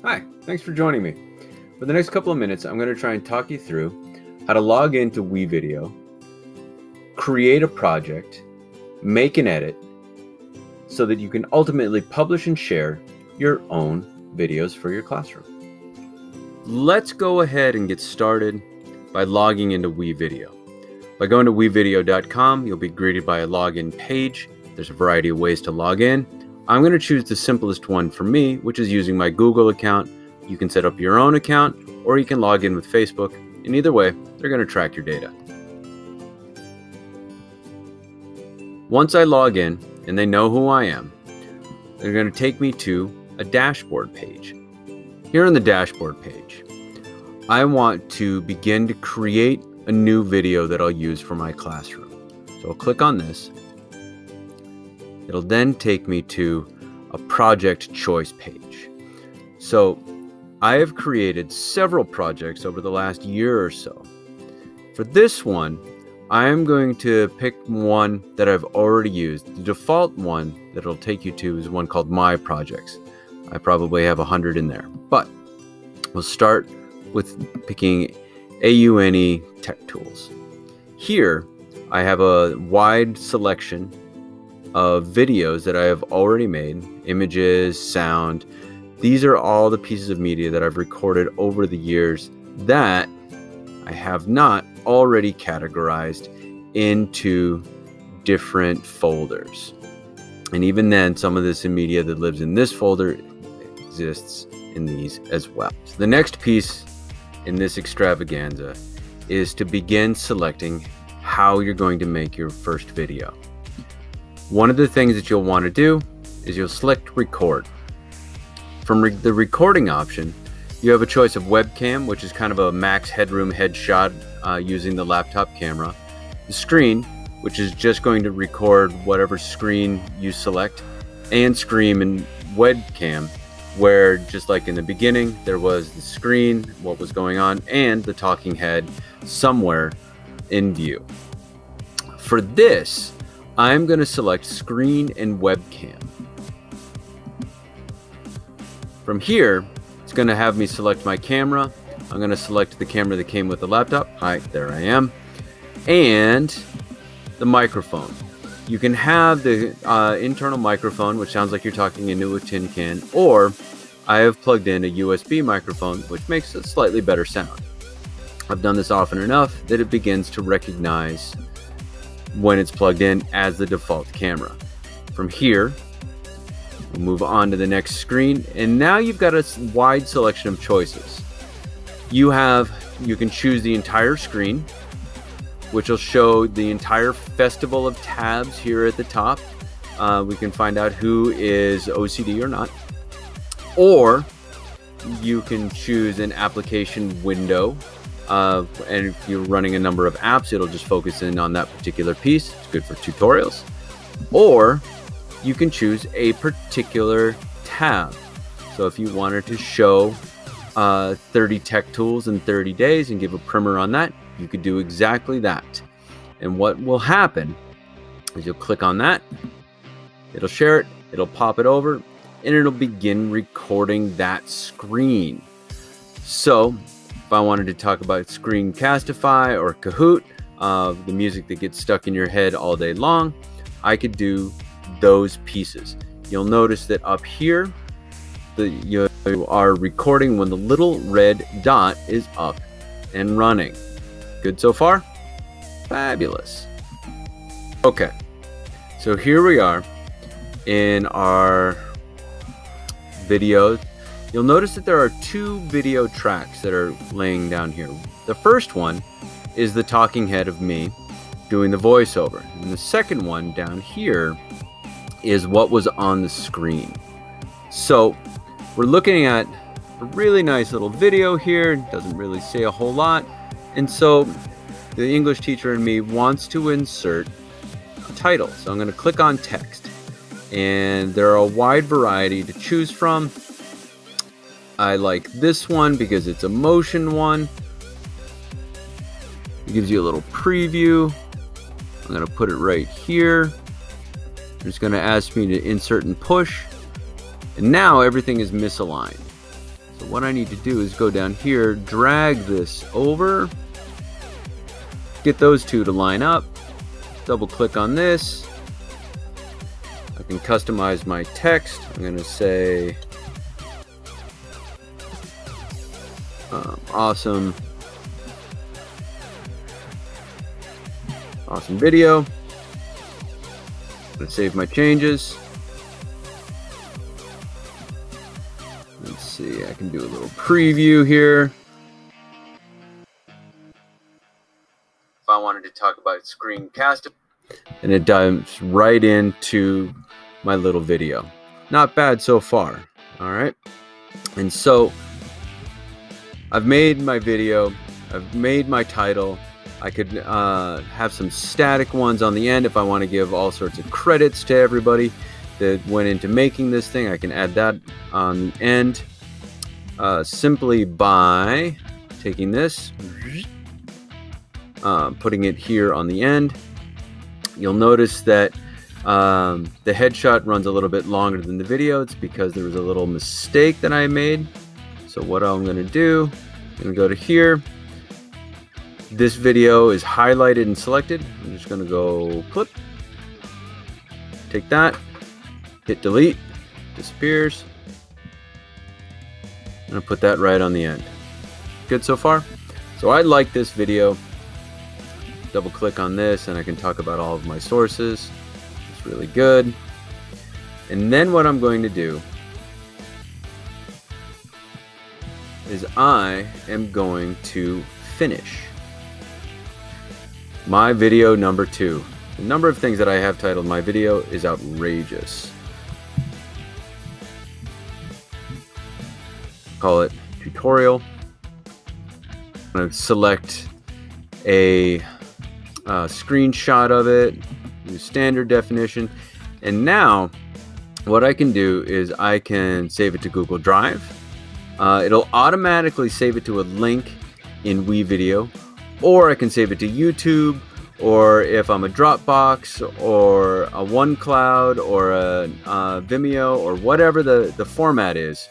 Hi, thanks for joining me. For the next couple of minutes, I'm going to try and talk you through how to log into WeVideo, create a project, make an edit, so that you can ultimately publish and share your own videos for your classroom. Let's go ahead and get started by logging into WeVideo. By going to WeVideo.com, you'll be greeted by a login page. There's a variety of ways to log in. I'm going to choose the simplest one for me, which is using my Google account. You can set up your own account, or you can log in with Facebook. In either way, they're going to track your data. Once I log in and they know who I am, they're going to take me to a dashboard page. Here on the dashboard page, I want to begin to create a new video that I'll use for my classroom. So I'll click on this. It'll then take me to a project choice page. So I have created several projects over the last year or so. For this one, I am going to pick one that I've already used. The default one that it'll take you to is one called My Projects. I probably have 100 in there, but we'll start with picking AUNE Tech Tools. Here, I have a wide selection of videos that I have already made, images, sound. These are all the pieces of media that I've recorded over the years that I have not already categorized into different folders. And even then, some of this media that lives in this folder exists in these as well. So the next piece in this extravaganza is to begin selecting how you're going to make your first video. One of the things that you'll want to do is you'll select record. From the recording option, you have a choice of webcam, which is kind of a max headroom headshot using the laptop camera. The screen, which is just going to record whatever screen you select, and screen and webcam, where just like in the beginning, there was the screen, what was going on, and the talking head somewhere in view. For this, I'm going to select screen and webcam. From here, it's going to have me select my camera. I'm going to select the camera that came with the laptop. Hi, there I am. And the microphone. You can have the internal microphone, which sounds like you're talking into a tin can, or I have plugged in a USB microphone, which makes a slightly better sound. I've done this often enough that it begins to recognize when it's plugged in as the default camera. From here, we'll move on to the next screen, and now you've got a wide selection of choices. You can choose the entire screen, which will show the entire festival of tabs here at the top. We can find out who is OCD or not. Or you can choose an application window, and if you're running a number of apps, it'll just focus in on that particular piece. It's good for tutorials. Or you can choose a particular tab. So if you wanted to show 30 tech tools in 30 days and give a primer on that, you could do exactly that. And what will happen is you'll click on that, it'll share it, it'll pop it over, and it'll begin recording that screen. So if I wanted to talk about Screencastify or Kahoot, the music that gets stuck in your head all day long, I could do those pieces. You'll notice that up here, you are recording when the little red dot is up and running. Good so far? Fabulous. Okay, so here we are in our video. You'll notice that there are two video tracks that are laying down here. The first one is the talking head of me doing the voiceover, and the second one down here is what was on the screen. So we're looking at a really nice little video here. It doesn't really say a whole lot, and so the English teacher in me wants to insert a title. So I'm going to click on text, and there are a wide variety to choose from. I like this one because it's a motion one. It gives you a little preview. I'm going to put it right here. It's going to ask me to insert and push. And now everything is misaligned. So So what I need to do is go down here, drag this over, get those two to line up, double click on this. I can customize my text. I'm going to say awesome video. I'm going to save my changes. Let's see, I can do a little preview here. If I wanted to talk about screencast, and it dives right into my little video. Not bad so far. All right. And so I've made my video. I've made my title. I could have some static ones on the end if I want to give all sorts of credits to everybody that went into making this thing. I can add that on the end simply by taking this, putting it here on the end. You'll notice that the headshot runs a little bit longer than the video. It's because there was a little mistake that I made. So what I'm going to do, I'm going to go to here. This video is highlighted and selected. I'm just going to go clip, take that, hit delete, disappears. I'm going to put that right on the end. Good so far? So I like this video. Double click on this and I can talk about all of my sources. It's really good. And then what I'm going to do is I am going to finish my video number 2. The number of things that I have titled my video is outrageous. Call it tutorial. I'm going to select a screenshot of it, use standard definition, and now what I can do is I can save it to Google Drive. It'll automatically save it to a link in WeVideo, or I can save it to YouTube, or if I'm a Dropbox or a OneCloud or a Vimeo or whatever the format is,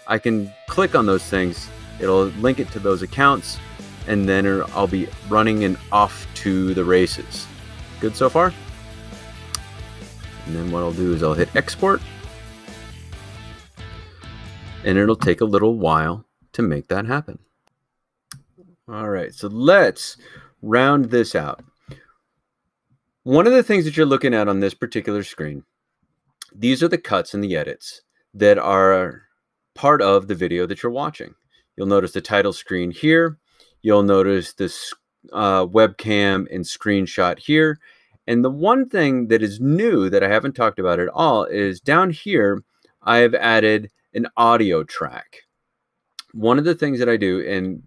I can click on those things. It'll link it to those accounts, and then I'll be running and off to the races. Good so far? And then what I'll do is I'll hit export, and it'll take a little while to make that happen. All right, so let's round this out. One of the things that you're looking at on this particular screen, these are the cuts and the edits that are part of the video that you're watching. You'll notice the title screen here. You'll notice this webcam and screenshot here. And the one thing that is new that I haven't talked about at all is down here, I have added an audio track. One of the things that I do in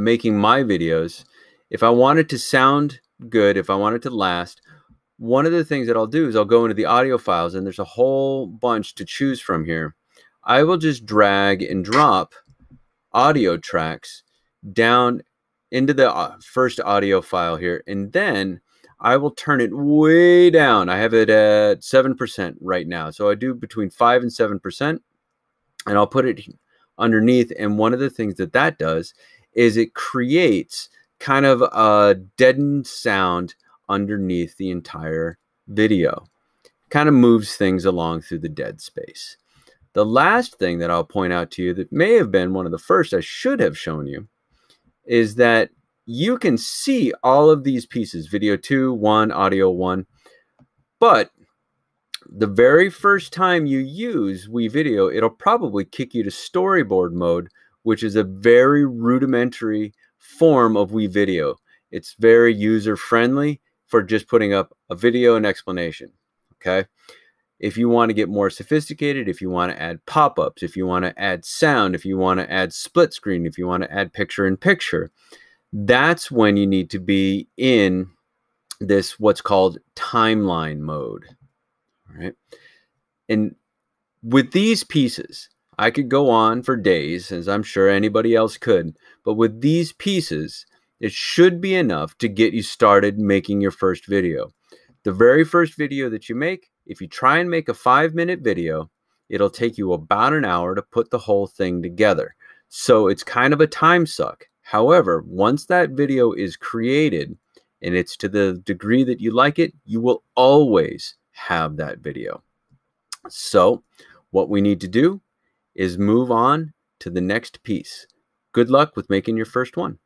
making my videos, if I want it to sound good, if I want it to last, one of the things that I'll do is I'll go into the audio files, and there's a whole bunch to choose from here. I will just drag and drop audio tracks down into the first audio file here, and then I will turn it way down. I have it at 7% right now, so I do between 5 and 7%, and I'll put it underneath. And one of the things that that does is it creates kind of a deadened sound underneath the entire video. Kind of moves things along through the dead space. The last thing that I'll point out to you that may have been one of the first I should have shown you is that you can see all of these pieces, video 2, 1, audio 1, but the very first time you use WeVideo, it'll probably kick you to storyboard mode, which is a very rudimentary form of WeVideo. It's very user-friendly for just putting up a video and explanation, okay? If you want to get more sophisticated, if you want to add pop-ups, if you want to add sound, if you want to add split screen, if you want to add picture-in-picture, that's when you need to be in this what's called timeline mode, all right? And with these pieces, I could go on for days, as I'm sure anybody else could, but with these pieces, it should be enough to get you started making your first video. The very first video that you make, if you try and make a 5-minute video, it'll take you about an hour to put the whole thing together. So it's kind of a time suck. However, once that video is created and it's to the degree that you like it, you will always have that video. So what we need to do is move on to the next piece. Good luck with making your first one.